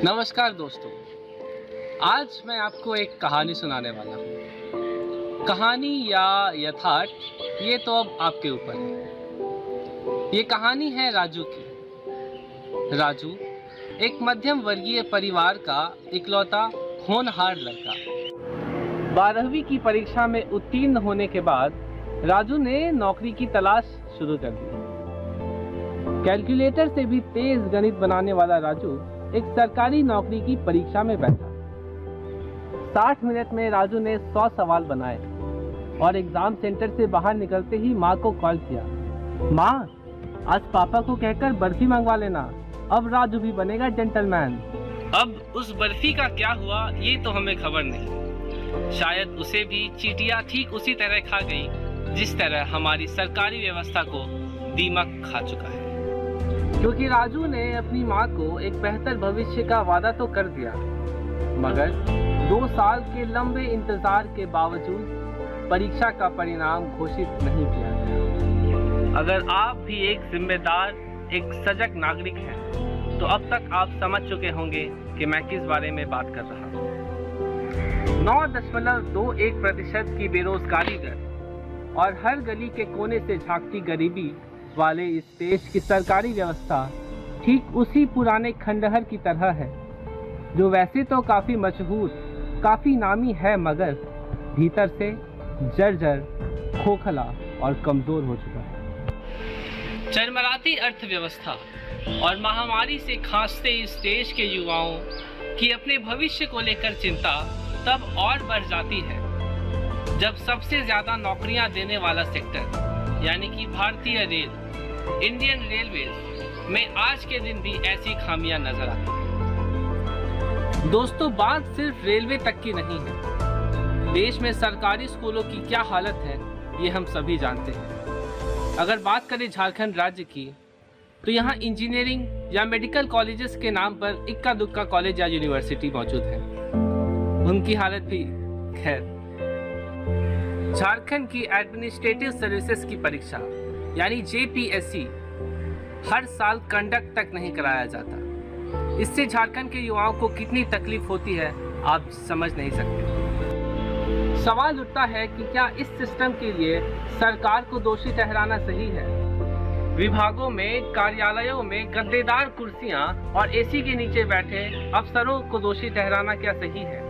नमस्कार दोस्तों, आज मैं आपको एक कहानी सुनाने वाला हूँ। कहानी या यथार्थ ये तो अब आपके ऊपर है। ये कहानी है राजू की। राजू एक मध्यम वर्गीय परिवार का इकलौता होनहार लड़का। 12वीं की परीक्षा में उत्तीर्ण होने के बाद राजू ने नौकरी की तलाश शुरू कर दी। कैलकुलेटर से भी तेज गणित बनाने वाला राजू एक सरकारी नौकरी की परीक्षा में बैठा। 60 मिनट में राजू ने 100 सवाल बनाए और एग्जाम सेंटर से बाहर निकलते ही माँ को कॉल किया। माँ, आज पापा को कहकर बर्फी मंगवा लेना, अब राजू भी बनेगा जेंटलमैन। अब उस बर्फी का क्या हुआ ये तो हमें खबर नहीं। शायद उसे भी चींटियां ठीक उसी तरह खा गई जिस तरह हमारी सरकारी व्यवस्था को दीमक खा चुका है। क्योंकि राजू ने अपनी माँ को एक बेहतर भविष्य का वादा तो कर दिया, मगर 2 साल के लंबे इंतजार के बावजूद परीक्षा का परिणाम घोषित नहीं किया गया। अगर आप भी एक जिम्मेदार, एक सजग नागरिक हैं, तो अब तक आप समझ चुके होंगे कि मैं किस बारे में बात कर रहा हूँ। 9.21% की बेरोजगारी दर और हर गली के कोने से झांकती गरीबी वाले इस देश की सरकारी व्यवस्था ठीक उसी पुराने खंडहर की तरह है, जो वैसे तो काफ़ी मशहूर, काफ़ी नामी है, मगर भीतर से जर्जर, खोखला और कमज़ोर हो चुका है। चरमराती अर्थव्यवस्था और महामारी से खांसते इस देश के युवाओं की अपने भविष्य को लेकर चिंता तब और बढ़ जाती है जब सबसे ज़्यादा नौकरियां देने वाला सेक्टर यानी कि भारतीय रेल, इंडियन रेलवेज में आज के दिन भी ऐसी खामियां नजर आती हैं। दोस्तों, बात सिर्फ रेलवे तक की नहीं है। देश में सरकारी स्कूलों की क्या हालत है ये हम सभी जानते हैं। अगर बात करें झारखंड राज्य की, तो यहाँ इंजीनियरिंग या मेडिकल कॉलेजेस के नाम पर इक्का दुक्का कॉलेज या यूनिवर्सिटी मौजूद है। उनकी हालत भी खैर। झारखंड की एडमिनिस्ट्रेटिव सर्विसेज की परीक्षा यानी जेपीएससी हर साल कंडक्ट तक नहीं कराया जाता। इससे झारखंड के युवाओं को कितनी तकलीफ होती है आप समझ नहीं सकते। सवाल उठता है कि क्या इस सिस्टम के लिए सरकार को दोषी ठहराना सही है? विभागों में, कार्यालयों में गद्देदार कुर्सियां और एसी के नीचे बैठे अफसरों को दोषी ठहराना क्या सही है?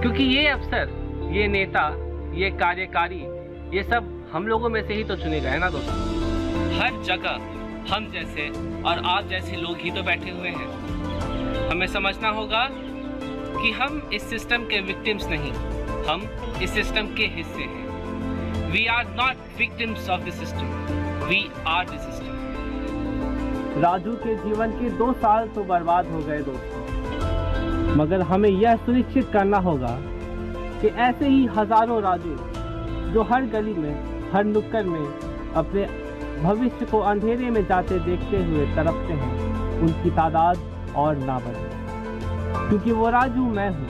क्योंकि ये अफसर, ये नेता, ये कार्यकारी, ये सब हम लोगों में से ही तो चुने गए ना दोस्तों। हर जगह हम जैसे और आप जैसे लोग ही तो बैठे हुए हैं। हमें समझना होगा कि हम इस सिस्टम के विक्टिम्स नहीं, हम इस सिस्टम के हिस्से हैं। We are not victims of the system, we are the system. Raju के जीवन के 2 साल तो बर्बाद हो गए दोस्तों, मगर हमें यह सुनिश्चित करना होगा कि ऐसे ही हजारों राजू जो हर गली में, हर नुक्कड़ में अपने भविष्य को अंधेरे में जाते देखते हुए तड़पते हैं, उनकी तादाद और ना बढ़े। क्योंकि वो राजू मैं हूँ,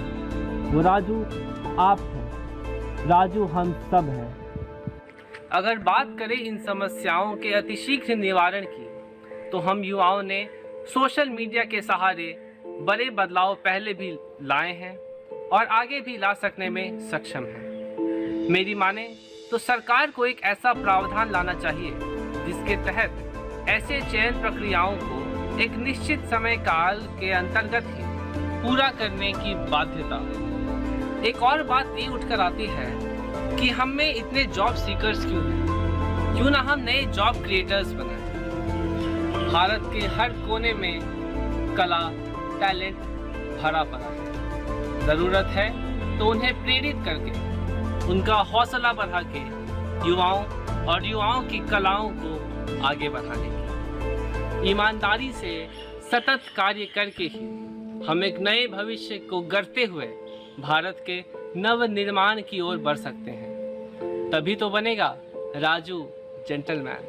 वो राजू आप हैं, राजू हम सब हैं। अगर बात करें इन समस्याओं के अतिशीघ्र निवारण की, तो हम युवाओं ने सोशल मीडिया के सहारे बड़े बदलाव पहले भी लाए हैं और आगे भी ला सकने में सक्षम हैं। मेरी माने तो सरकार को एक ऐसा प्रावधान लाना चाहिए जिसके तहत ऐसे चयन प्रक्रियाओं को एक निश्चित समय काल के अंतर्गत ही पूरा करने की बाध्यता। एक और बात ये उठकर आती है कि हम में इतने जॉब सीकर्स क्यों हैं? क्यों ना हम नए जॉब क्रिएटर्स बनाएं? भारत के हर कोने में कला, टैलेंट भरा पड़ा है। ज़रूरत है तो उन्हें प्रेरित करके, उनका हौसला बढ़ा के युवाओं की कलाओं को आगे बढ़ाने की ईमानदारी से सतत कार्य करके ही हम एक नए भविष्य को गढ़ते हुए भारत के नव निर्माण की ओर बढ़ सकते हैं। तभी तो बनेगा राजू जेंटलमैन।